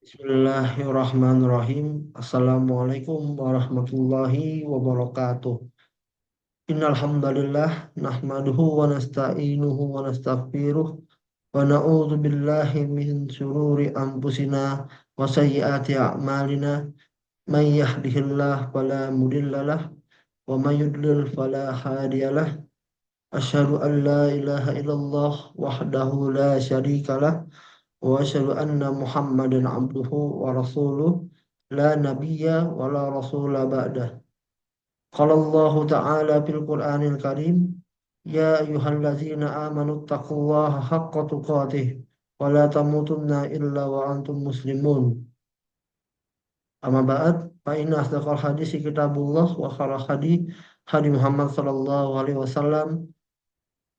Bismillahirrahmanirrahim. Assalamualaikum warahmatullahi wabarakatuh. Innal hamdalillah nahmaduhu wa nasta'inuhu wa nastaghfiruh wa na'udzu billahi min shururi anfusina wa sayyiati a'malina. May yahdihillahu fala mudhillalah wa may yudlil fala hadiyalah. Asyhadu an la ilaha illallah wahdahu la syarikalah wa asyhadu anna Muhammadan abduhu wa rasuluh la nabiyya wa la rasula ba'dah. Qala Allah Ta'ala fil Qur'anil Karim, ya ayyuhallazina amanu taqullaha haqqa tuqatih wa la tamutunna illa wa antum muslimun. Amma ba'd, fa inna asdaqal hadisi kitabullah wa khairal hadi Muhammad sallallahu alaihi wasallam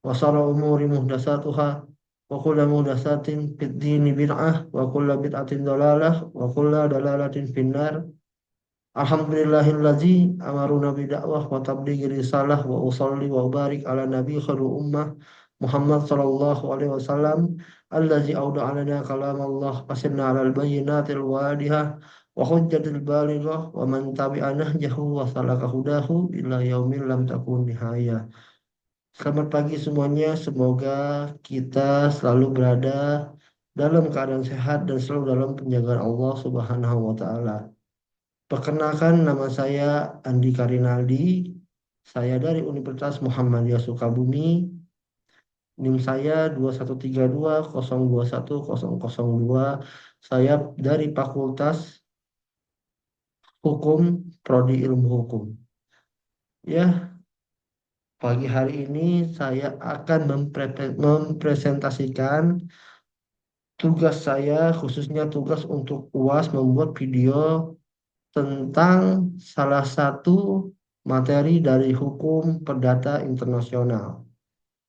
wa syarrul umuri muhdatsatuha wa kullu muhdatsatin fid dini bid'ah wa kullu bid'atin dhalalah wa kullu dhalalatin finnar. Alhamdulillahillazi amaruna bidakwah wa tablighi risalah wa usalli wa barik ala nabi khairu ummah Muhammad sallallahu alaihi wasallam allazi awda'alana kalam Allah fasinna alal bayyinatil wadihah wa hujjatil balighah wa man tabi'a nahjahu wa salaka hudahu ila yaumil lam takun nihayah. Selamat pagi semuanya, semoga kita selalu berada dalam keadaan sehat dan selalu dalam penjagaan Allah Subhanahu wa taala. Perkenalkan, nama saya Andi Karinaldi. Saya dari Universitas Muhammadiyah Sukabumi. NIM saya 2132021002. Saya dari Fakultas Hukum, Prodi Ilmu Hukum. Ya, pagi hari ini saya akan mempresentasikan tugas saya, khususnya tugas untuk UAS, membuat video tentang salah satu materi dari hukum perdata internasional.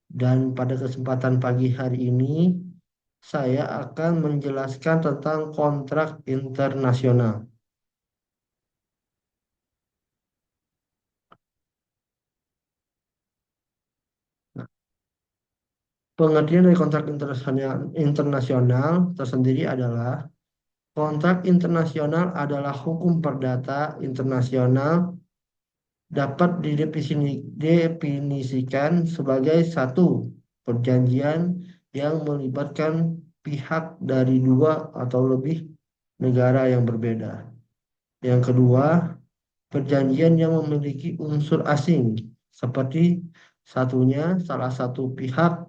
Dan pada kesempatan pagi hari ini, saya akan menjelaskan tentang kontrak internasional. Nah, pengertian dari kontrak internasional tersendiri adalah kontrak internasional adalah hukum perdata internasional dapat didefinisikan sebagai satu perjanjian yang melibatkan pihak dari dua atau lebih negara yang berbeda. Yang kedua, perjanjian yang memiliki unsur asing seperti satunya salah satu pihak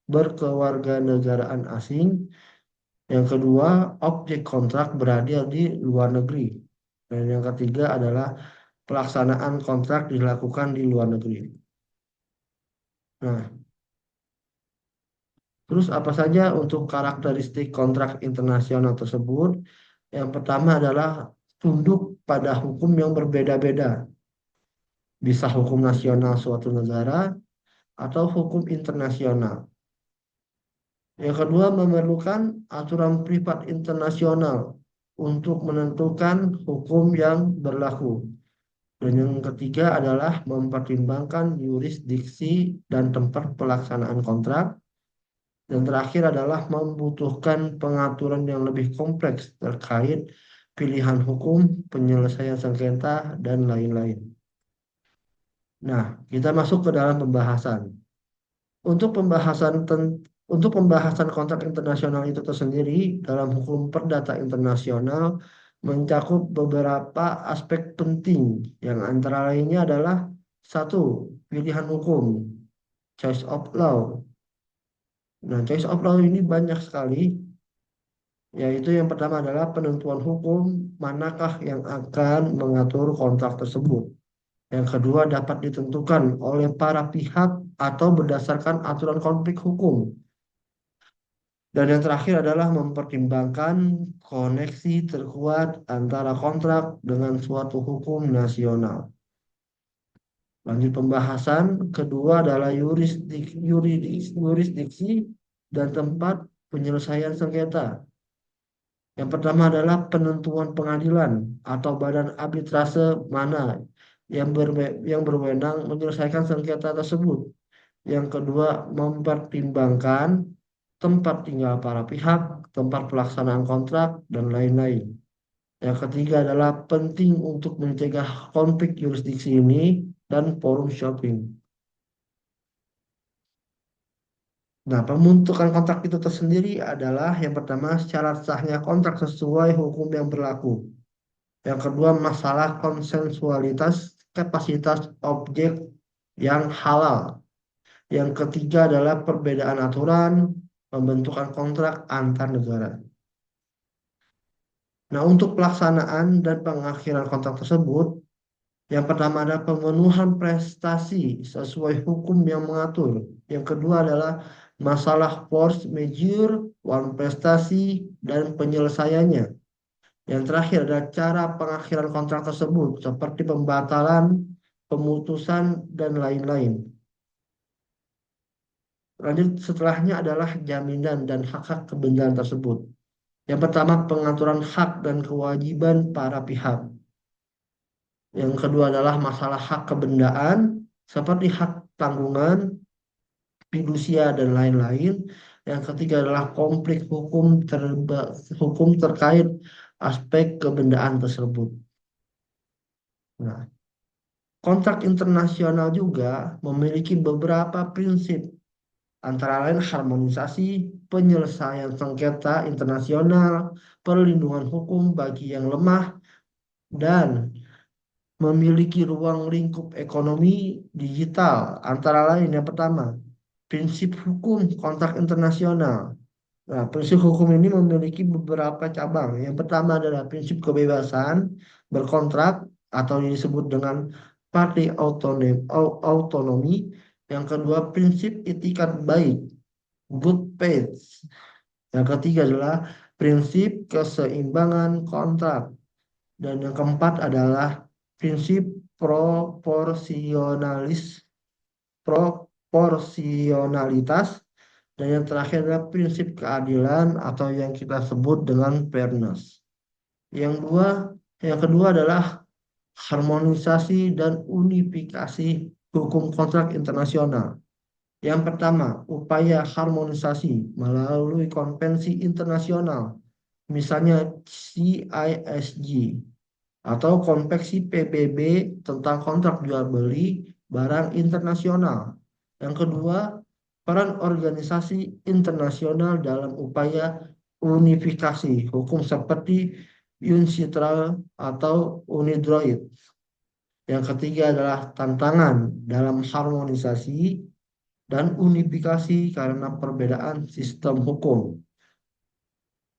berkewarganegaraan asing. Yang kedua, objek kontrak berada di luar negeri. Dan yang ketiga adalah pelaksanaan kontrak dilakukan di luar negeri. Nah, terus apa saja untuk karakteristik kontrak internasional tersebut? Yang pertama adalah tunduk pada hukum yang berbeda-beda. Bisa hukum nasional suatu negara atau hukum internasional. Yang kedua, memerlukan aturan privat internasional untuk menentukan hukum yang berlaku. Dan yang ketiga adalah mempertimbangkan yurisdiksi dan tempat pelaksanaan kontrak. Dan terakhir adalah membutuhkan pengaturan yang lebih kompleks terkait pilihan hukum, penyelesaian sengketa, dan lain-lain. Nah, kita masuk ke dalam pembahasan. Untuk pembahasan untuk pembahasan kontrak internasional itu tersendiri dalam hukum perdata internasional mencakup beberapa aspek penting yang antara lainnya adalah satu, pilihan hukum, choice of law. Nah, choice of law ini banyak sekali, yaitu yang pertama adalah penentuan hukum manakah yang akan mengatur kontrak tersebut. Yang kedua dapat ditentukan oleh para pihak atau berdasarkan aturan konflik hukum. Dan yang terakhir adalah mempertimbangkan koneksi terkuat antara kontrak dengan suatu hukum nasional. Lanjut pembahasan, kedua adalah yurisdiksi dan tempat penyelesaian sengketa. Yang pertama adalah penentuan pengadilan atau badan arbitrase mana yang berwenang menyelesaikan sengketa tersebut. Yang kedua, mempertimbangkan tempat tinggal para pihak, tempat pelaksanaan kontrak, dan lain-lain. Yang ketiga adalah penting untuk mencegah konflik yurisdiksi ini dan forum shopping. Nah, pembentukan kontrak itu tersendiri adalah yang pertama syarat sahnya kontrak sesuai hukum yang berlaku. Yang kedua masalah konsensualitas kapasitas objek yang halal. Yang ketiga adalah perbedaan aturan pembentukan kontrak antar negara. Nah, untuk pelaksanaan dan pengakhiran kontrak tersebut, yang pertama ada pemenuhan prestasi sesuai hukum yang mengatur. Yang kedua adalah masalah force majeure, one prestasi, dan penyelesaiannya. Yang terakhir adalah cara pengakhiran kontrak tersebut, seperti pembatalan, pemutusan, dan lain-lain. Lanjut setelahnya adalah jaminan dan hak-hak kebenaran tersebut. Yang pertama pengaturan hak dan kewajiban para pihak. Yang kedua adalah masalah hak kebendaan seperti hak tanggungan, fidusia dan lain-lain. Yang ketiga adalah konflik hukum terkait aspek kebendaan tersebut. Nah, kontrak internasional juga memiliki beberapa prinsip antara lain harmonisasi, penyelesaian sengketa internasional, perlindungan hukum bagi yang lemah, dan memiliki ruang lingkup ekonomi digital. Antara lain yang pertama, prinsip hukum kontrak internasional. Nah, prinsip hukum ini memiliki beberapa cabang. Yang pertama adalah prinsip kebebasan berkontrak atau disebut dengan autonomi. Yang kedua, prinsip itikat baik, good faith. Yang ketiga adalah prinsip keseimbangan kontrak. Dan yang keempat adalah prinsip proporsionalis, proporsionalitas. Dan yang terakhir adalah prinsip keadilan atau yang kita sebut dengan fairness. Yang dua, yang kedua adalah harmonisasi dan unifikasi hukum kontrak internasional. Yang pertama, upaya harmonisasi melalui konvensi internasional, misalnya CISG atau konvensi PBB tentang kontrak jual beli barang internasional. Yang kedua, peran organisasi internasional dalam upaya unifikasi hukum seperti UNCITRAL atau UNIDROIT. Yang ketiga adalah tantangan dalam harmonisasi dan unifikasi karena perbedaan sistem hukum.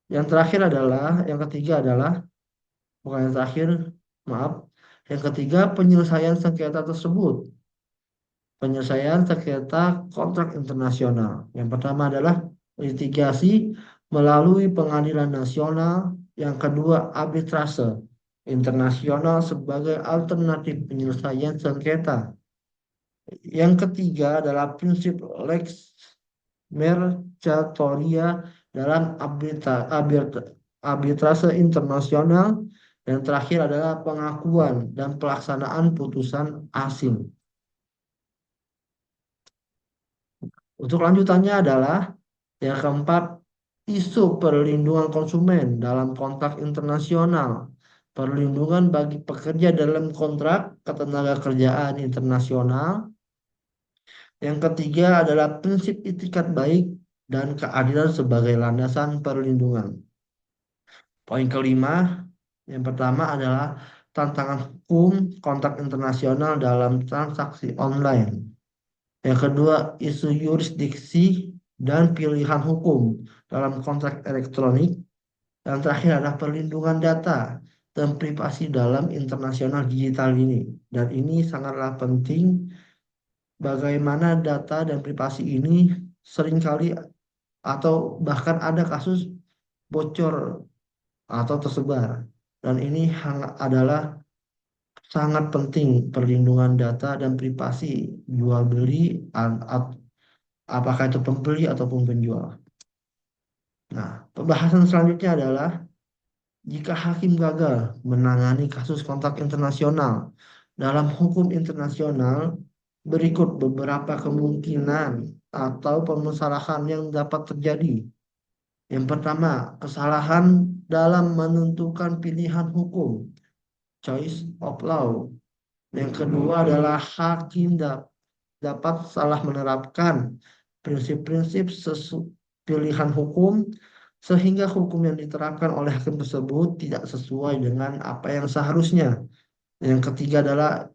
Yang terakhir adalah, yang ketiga adalah, bukan yang terakhir, maaf. Yang ketiga, penyelesaian sengketa tersebut. Penyelesaian sengketa kontrak internasional. Yang pertama adalah litigasi melalui pengadilan nasional. Yang kedua, arbitrase internasional sebagai alternatif penyelesaian sengketa. Yang ketiga adalah prinsip lex mercatoria dalam arbitrase internasional. Dan terakhir adalah pengakuan dan pelaksanaan putusan asing. Untuk lanjutannya adalah yang keempat, isu perlindungan konsumen dalam kontrak internasional. Perlindungan bagi pekerja dalam kontrak ketenagakerjaan internasional. Yang ketiga adalah prinsip itikat baik dan keadilan sebagai landasan perlindungan. Poin kelima, yang pertama adalah tantangan hukum kontrak internasional dalam transaksi online. Yang kedua, isu yurisdiksi dan pilihan hukum dalam kontrak elektronik. Yang terakhir adalah perlindungan data dan privasi dalam internasional digital ini. Dan ini sangatlah penting bagaimana data dan privasi ini seringkali atau bahkan ada kasus bocor atau tersebar. Dan ini adalah sangat penting perlindungan data dan privasi jual beli apakah itu pembeli ataupun penjual. Nah, pembahasan selanjutnya adalah jika hakim gagal menangani kasus kontrak internasional dalam hukum internasional, berikut beberapa kemungkinan atau permasalahan yang dapat terjadi. Yang pertama, kesalahan dalam menentukan pilihan hukum, choice of law. Yang kedua adalah hakim dapat salah menerapkan prinsip-prinsip pilihan hukum sehingga hukum yang diterapkan oleh hakim tersebut tidak sesuai dengan apa yang seharusnya. Yang ketiga adalah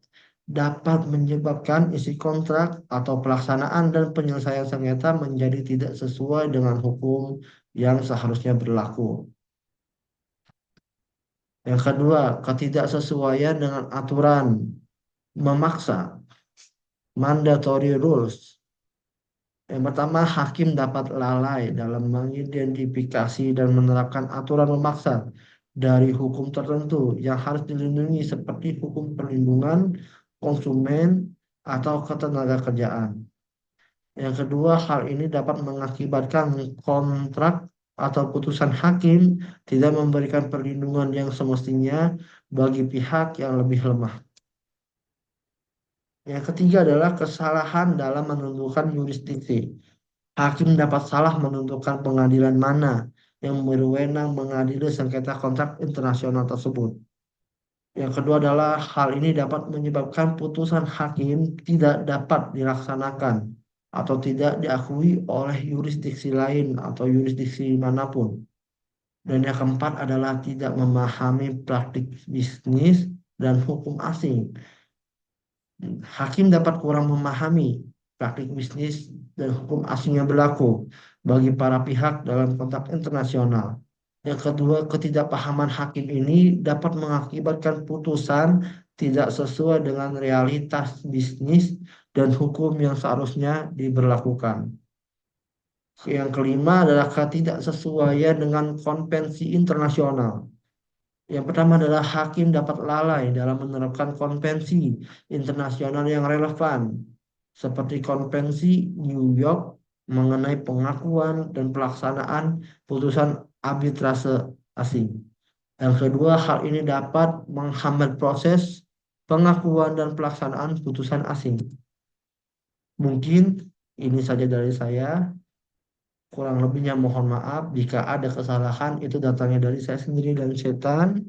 dapat menyebabkan isi kontrak atau pelaksanaan dan penyelesaian sengketa menjadi tidak sesuai dengan hukum yang seharusnya berlaku. Yang kedua, ketidaksesuaian dengan aturan memaksa, mandatory rules. Yang pertama, hakim dapat lalai dalam mengidentifikasi dan menerapkan aturan memaksa dari hukum tertentu yang harus dilindungi seperti hukum perlindungan konsumen atau ketenaga kerjaan. Yang kedua, hal ini dapat mengakibatkan kontrak atau putusan hakim tidak memberikan perlindungan yang semestinya bagi pihak yang lebih lemah. Yang ketiga adalah kesalahan dalam menentukan yurisdiksi. Hakim dapat salah menentukan pengadilan mana yang berwenang mengadili sengketa kontrak internasional tersebut. Yang kedua adalah hal ini dapat menyebabkan putusan hakim tidak dapat dilaksanakan atau tidak diakui oleh yurisdiksi lain atau yurisdiksi manapun. Dan yang keempat adalah tidak memahami praktik bisnis dan hukum asing. Hakim dapat kurang memahami praktik bisnis dan hukum asing yang berlaku bagi para pihak dalam kontrak internasional. Yang kedua, ketidakpahaman hakim ini dapat mengakibatkan putusan tidak sesuai dengan realitas bisnis dan hukum yang seharusnya diberlakukan. Yang kelima adalah ketidaksesuaian dengan konvensi internasional. Yang pertama adalah hakim dapat lalai dalam menerapkan konvensi internasional yang relevan, seperti Konvensi New York mengenai pengakuan dan pelaksanaan putusan arbitrase asing. Yang kedua, hal ini dapat menghambat proses pengakuan dan pelaksanaan putusan asing. Mungkin ini saja dari saya. Kurang lebihnya mohon maaf jika ada kesalahan itu datangnya dari saya sendiri dan setan.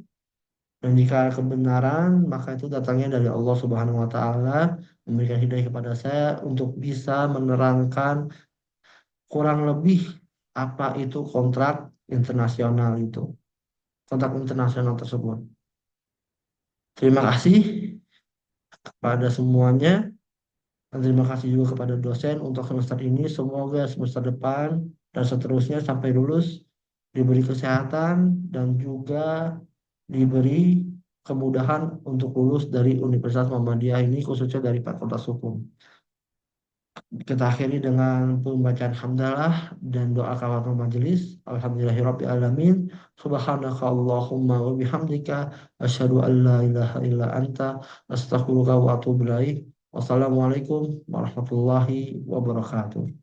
Dan jika kebenaran, maka itu datangnya dari Allah Subhanahu wa Ta'ala, memberikan hidayah kepada saya untuk bisa menerangkan kurang lebih apa itu kontrak internasional itu, kontrak internasional tersebut. Terima kasih kepada semuanya, dan terima kasih juga kepada dosen untuk semester ini. Semoga semester depan dan seterusnya sampai lulus diberi kesehatan dan juga diberi kemudahan untuk lulus dari Universitas Muhammadiyah ini khususnya dari Fakultas Hukum. Kita akhiri dengan pembacaan hamdalah dan doa kafatul majelis. Alhamdulillahirabbil alamin. Subhanaka Allahumma wa bihamdika asyhadu an la ilaha illa anta astaghfiruka wa atubu ilaik. Wassalamualaikum warahmatullahi wabarakatuh.